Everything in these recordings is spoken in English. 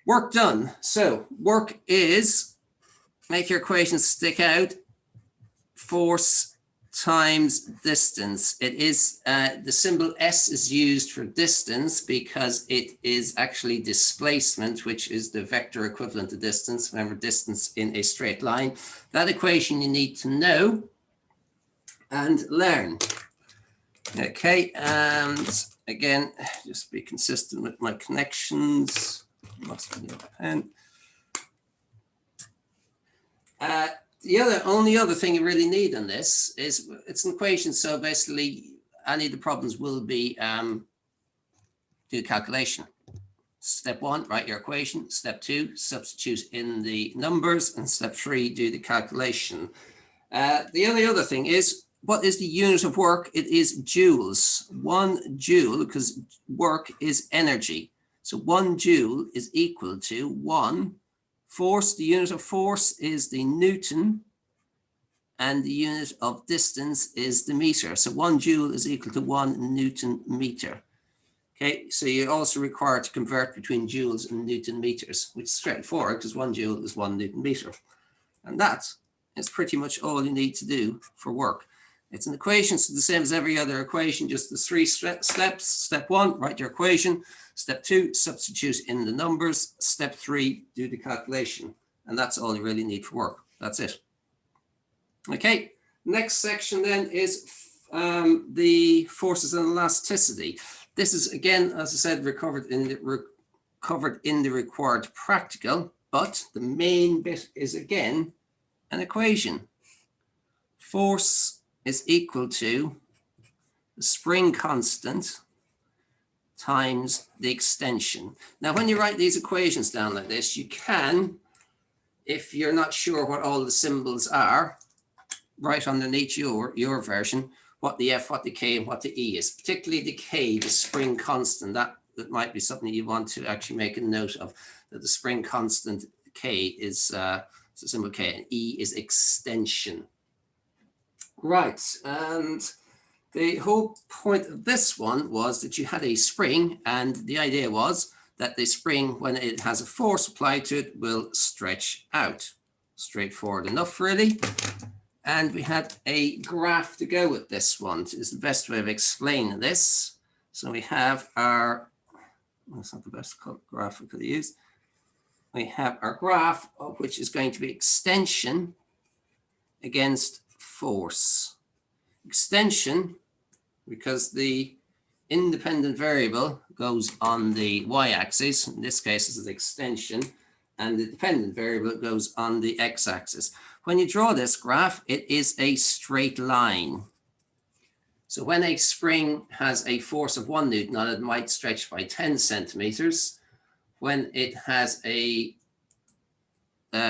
Work done. So work is, make your equations stick out, force times distance. It is, the symbol S is used for distance because it is actually displacement, which is the vector equivalent to distance. Remember, distance in a straight line. That equation you need to know and learn. Okay, and again, just be consistent with my connections. Lost my pen. The only other thing you really need in this is it's an equation. So basically, any of the problems will be do calculation. Step 1, write your equation. Step 2, substitute in the numbers, and step 3, do the calculation. The only other thing is, what is the unit of work? It is joules. 1 joule, because work is energy. So 1 joule is equal to 1 force. The unit of force is the Newton, and the unit of distance is the meter. So 1 joule is equal to 1 Newton meter. Okay, so you're also required to convert between joules and Newton meters, which is straightforward because 1 joule is 1 Newton meter. And that is pretty much all you need to do for work. It's an equation, so the same as every other equation, just the 3 steps. Step 1, write your equation. Step 2, substitute in the numbers. Step 3, do the calculation. And that's all you really need for work. That's it. Okay, next section then is the forces and elasticity. This is, again, as I said, covered in the required practical, but the main bit is, again, an equation. Force is equal to the spring constant times the extension. Now, when you write these equations down like this, you can, if you're not sure what all the symbols are, write underneath your version what the F, what the K, and what the E is. Particularly the K, the spring constant. That might be something you want to actually make a note of, that the spring constant K is the symbol K, and E is extension. Right, and the whole point of this one was that you had a spring, and the idea was that the spring, when it has a force applied to it, will stretch out. Straightforward enough, really. And we had a graph to go with this one. Is the best way of explaining this. So we have our, that's not the best graph we could use. We have our graph, which is going to be extension against force. Extension, because the independent variable goes on the y-axis. In this case, this is extension, and the dependent variable goes on the x-axis. When you draw this graph, it is a straight line. So when a spring has a force of 1 Newton on it, it might stretch by 10 centimeters. When it has a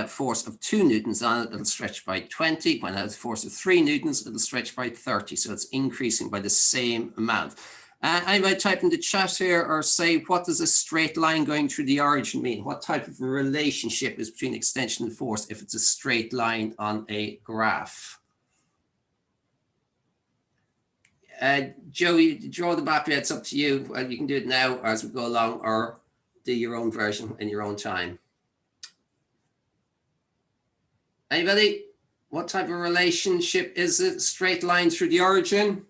force of 2 Newtons on it, it'll stretch by 20. When it has a force of 3 Newtons, it'll stretch by 30. So it's increasing by the same amount. I might type in the chat here or say, what does a straight line going through the origin mean? What type of relationship is between extension and force if it's a straight line on a graph? Joey, draw the map. It's up to you. Well, you can do it now as we go along, or do your own version in your own time. Anybody? What type of relationship is it? Straight line through the origin?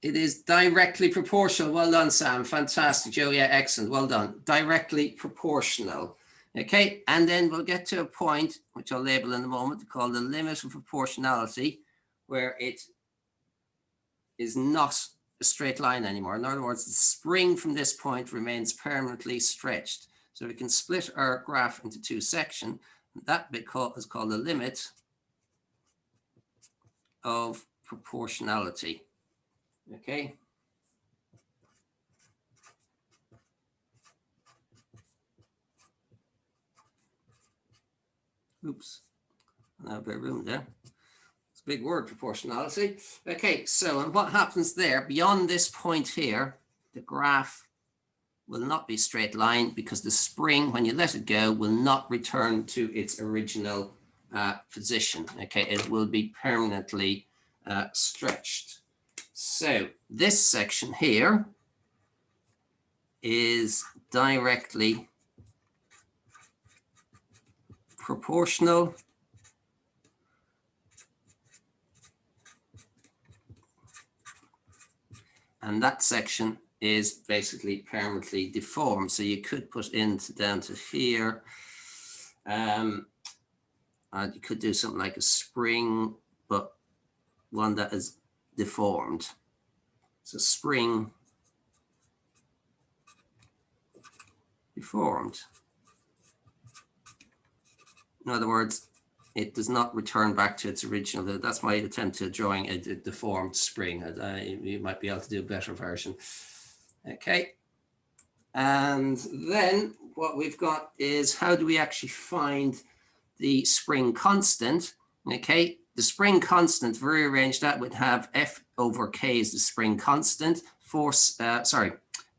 It is directly proportional. Well done, Sam. Fantastic. Joe, yeah, excellent. Well done. Directly proportional. Okay, and then we'll get to a point, which I'll label in a moment, called the limit of proportionality, where it is not a straight line anymore. In other words, the spring from this point remains permanently stretched. So we can split our graph into 2 sections. That bit is called the limit of proportionality. Okay. Oops, I have a bit of room there. It's a big word, proportionality. Okay, so and what happens there, beyond this point here, the graph will not be straight line because the spring, when you let it go, will not return to its original position. Okay, it will be permanently stretched. So this section here is directly proportional and that section is basically permanently deformed. So you could put down to here. You could do something like a spring, but one that is deformed. So spring deformed. In other words, it does not return back to its original. That's my attempt at drawing a deformed spring. You might be able to do a better version. Okay. And then what we've got is how do we actually find the spring constant? Okay. The spring constant, if we rearrange that, would have F over K is the spring constant,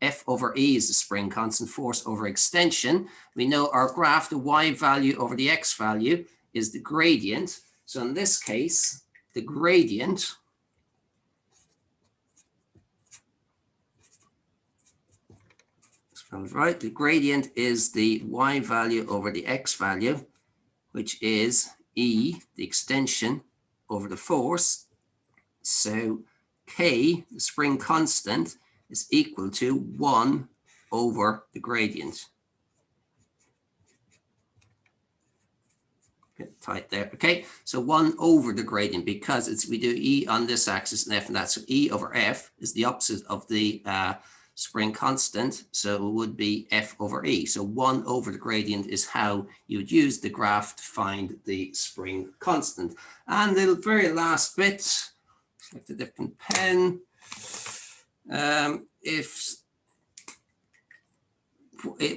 F over E is the spring constant, force over extension. We know our graph, the Y value over the X value is the gradient. So in this case, the gradient right, the gradient is the Y value over the X value, which is E, the extension, over the force. So K, the spring constant, is equal to 1 over the gradient. Get tight there. Okay, so 1 over the gradient because we do E on this axis and F on that. So E over F is the opposite of the spring constant. So it would be F over E. So 1 over the gradient is how you would use the graph to find the spring constant. And the very last bit, select a different pen.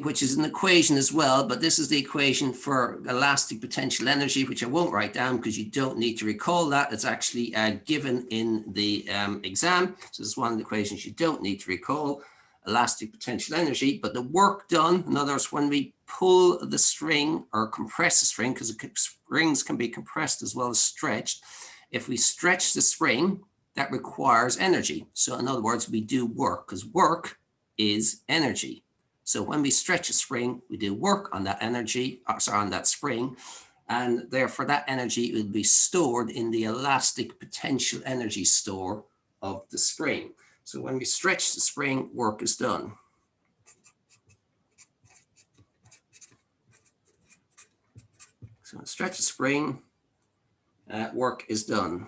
Which is an equation as well, but this is the equation for elastic potential energy, which I won't write down because you don't need to recall that. It's actually given in the exam. So it's one of the equations you don't need to recall, elastic potential energy. But the work done, in other words, when we pull the string or compress the string, because springs can be compressed as well as stretched, if we stretch the spring, that requires energy. So in other words, we do work because work is energy. So when we stretch a spring, we do work on that energy, on that spring, and therefore that energy will be stored in the elastic potential energy store of the spring. So when we stretch the spring, work is done. So stretch the spring, work is done.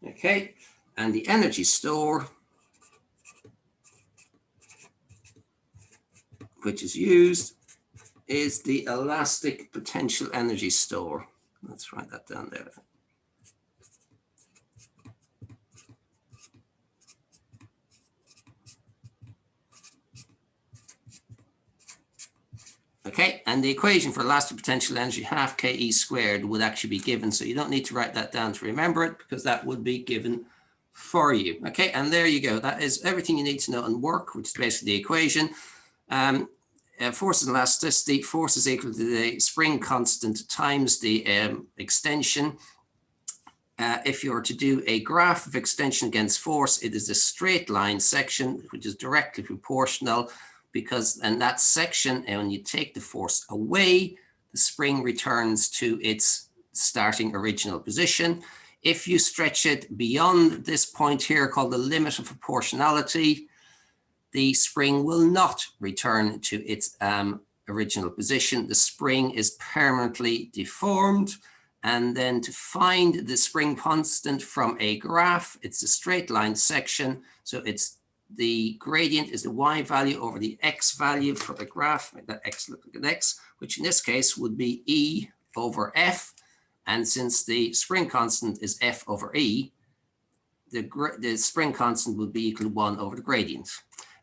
Okay. And the energy store, which is used, is the elastic potential energy store. Let's write that down there. Okay, and the equation for elastic potential energy, half KE squared, would actually be given. So you don't need to write that down to remember it because that would be given for you. Okay, and there you go. That is everything you need to know on work, which is basically the equation. Force and elasticity, force is equal to the spring constant times the extension. If you were to do a graph of extension against force, it is a straight line section, which is directly proportional because in that section, when you take the force away, the spring returns to its starting original position. If you stretch it beyond this point here called the limit of proportionality, the spring will not return to its original position. The spring is permanently deformed. And then to find the spring constant from a graph, it's a straight line section. So it's the gradient is the Y value over the X value for the graph. Make that X look like an X, which in this case would be E over F. And since the spring constant is F over E, the spring constant would be equal to 1 over the gradient.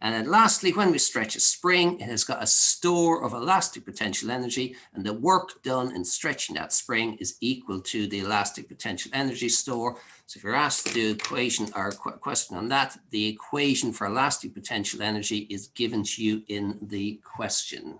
And then lastly, when we stretch a spring, it has got a store of elastic potential energy, and the work done in stretching that spring is equal to the elastic potential energy store. So if you're asked to do an equation or a question on that, the equation for elastic potential energy is given to you in the question.